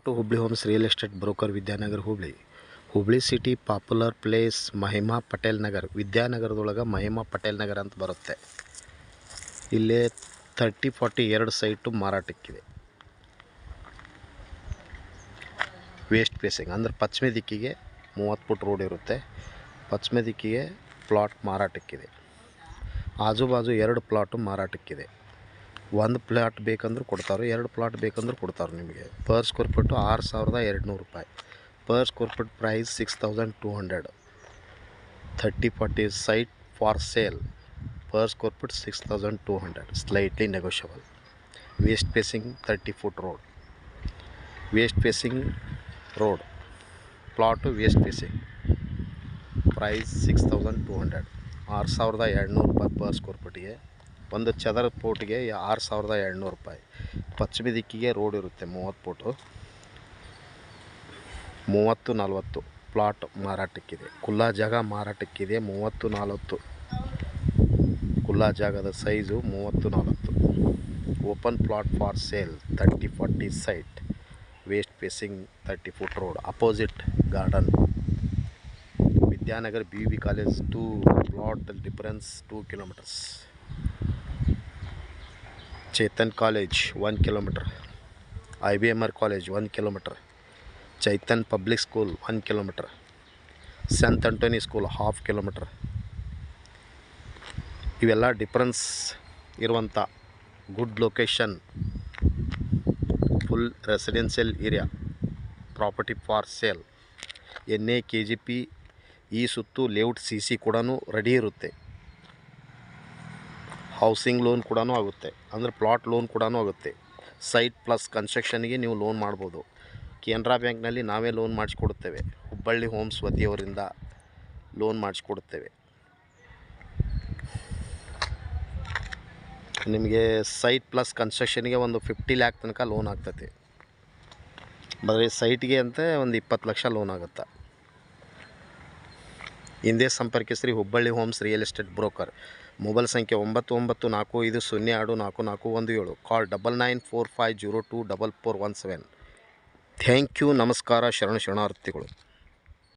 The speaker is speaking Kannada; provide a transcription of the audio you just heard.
To Hubli homes real estate broker Vidyanagar Hubli city popular place Mahima Patel Nagar ವಿದ್ಯಾನಗರದೊಳಗೆ ಮಹಿಮಾ ಪಟೇಲ್ ನಗರ ಅಂತ ಬರುತ್ತೆ. ಇಲ್ಲೇ 30-40 2 ಸೈಟು ಮಾರಾಟಕ್ಕಿದೆ. ವೆಸ್ಟ್ ಫೇಸಿಂಗ್ ಅಂದರೆ ಪಶ್ಚಿಮ ದಿಕ್ಕಿಗೆ 30 ಫುಟ್ ರೋಡ್ ಇರುತ್ತೆ. ಪಶ್ಚಿಮ ದಿಕ್ಕಿಗೆ ಪ್ಲಾಟ್ ಮಾರಾಟಕ್ಕಿದೆ. ಆಜು ಬಾಜು 2 ಪ್ಲಾಟು ಮಾರಾಟಕ್ಕಿದೆ. ಒಂದು ಪ್ಲಾಟ್ ಬೇಕಂದ್ರೆ ಕೊಡ್ತಾರೆ, 2 ಪ್ಲಾಟ್ ಬೇಕಂದ್ರೆ ಕೊಡ್ತಾರೆ. ನಿಮಗೆ ಪರ್ ಸ್ಕ್ವೇರ್ ಫೀಟು 6200 ರೂಪಾಯಿ. Per square feet price 6200. 30-40 site for sale. Per square feet 6200, slightly negotiable. West facing 30 foot road. West facing road plot west facing. Price 6200, 6200 ರೂಪಾಯಿ ಪರ್ ಸ್ಕ್ವೇರ್ ಫೀಟಿಗೆ. ಒಂದು ಚದರ ಫೂಟಿಗೆ 6200 ರೂಪಾಯಿ. ಪಶ್ಚಿಮ ದಿಕ್ಕಿಗೆ ರೋಡ್ ಇರುತ್ತೆ 30 ಫುಟು. 30-40 ಪ್ಲಾಟ್ ಮಾರಾಟಕ್ಕಿದೆ. ಖುಲ್ಲಾ ಜಾಗ ಮಾರಾಟಕ್ಕಿದೆ 30-40. ಖುಲ್ಲಾ ಜಾಗದ size 30-40. Open plot for sale 30-40 site. West facing 30 foot road. Opposite garden. Vidyanagar BUB college to plot difference 2 kilometres. Chetan college 1 kilometre. IBMR college 1 kilometre. Chaitan public school 1 kilometre. Saint Antony school 1/2 kilometre. ಇವೆಲ್ಲ ಡಿಫರೆನ್ಸ್ ಇರುವಂಥ good location, full residential area property for sale. NA KGP ಈ ಸುತ್ತು ಲೇಔಟ್ CC ಕೂಡ ರೆಡಿ ಇರುತ್ತೆ. ಹೌಸಿಂಗ್ ಲೋನ್ ಕೂಡ ಆಗುತ್ತೆ, ಅಂದರೆ ಪ್ಲಾಟ್ ಲೋನ್ ಕೂಡ ಆಗುತ್ತೆ. ಸೈಟ್ ಪ್ಲಸ್ ಕನ್ಸ್ಟ್ರಕ್ಷನ್ಗೆ ನೀವು ಲೋನ್ ಮಾಡ್ಬೋದು. ಕೆನರಾ ಬ್ಯಾಂಕ್ನಲ್ಲಿ ನಾವೇ ಲೋನ್ ಮಾಡಿಸ್ಕೊಡುತ್ತೇವೆ. ಹುಬ್ಬಳ್ಳಿ ಹೋಮ್ಸ್ ವತಿಯವರಿಂದ ಲೋನ್ ಮಾಡಿಸ್ಕೊಡುತ್ತೇವೆ. ನಿಮಗೆ ಸೈಟ್ ಪ್ಲಸ್ ಕನ್ಸ್ಟ್ರಕ್ಷನ್ಗೆ ಒಂದು 50 ಲ್ಯಾಕ್ ತನಕ ಲೋನ್ ಆಗ್ತೈತಿ. ಬರೀ ಸೈಟ್ಗೆ ಅಂತ ಒಂದು 20 ಲಕ್ಷ ಲೋನ್ ಆಗುತ್ತೆ. ಹಿಂದೆ ಸಂಪರ್ಕಿಸ್ರಿ Hubballi homes real estate broker. Mobile ಸಂಖ್ಯೆ 9945024417. ಕಾಲ್ 9945024417. Thank you. ನಮಸ್ಕಾರ. ಶರಣಾರ್ಥಿಗಳು.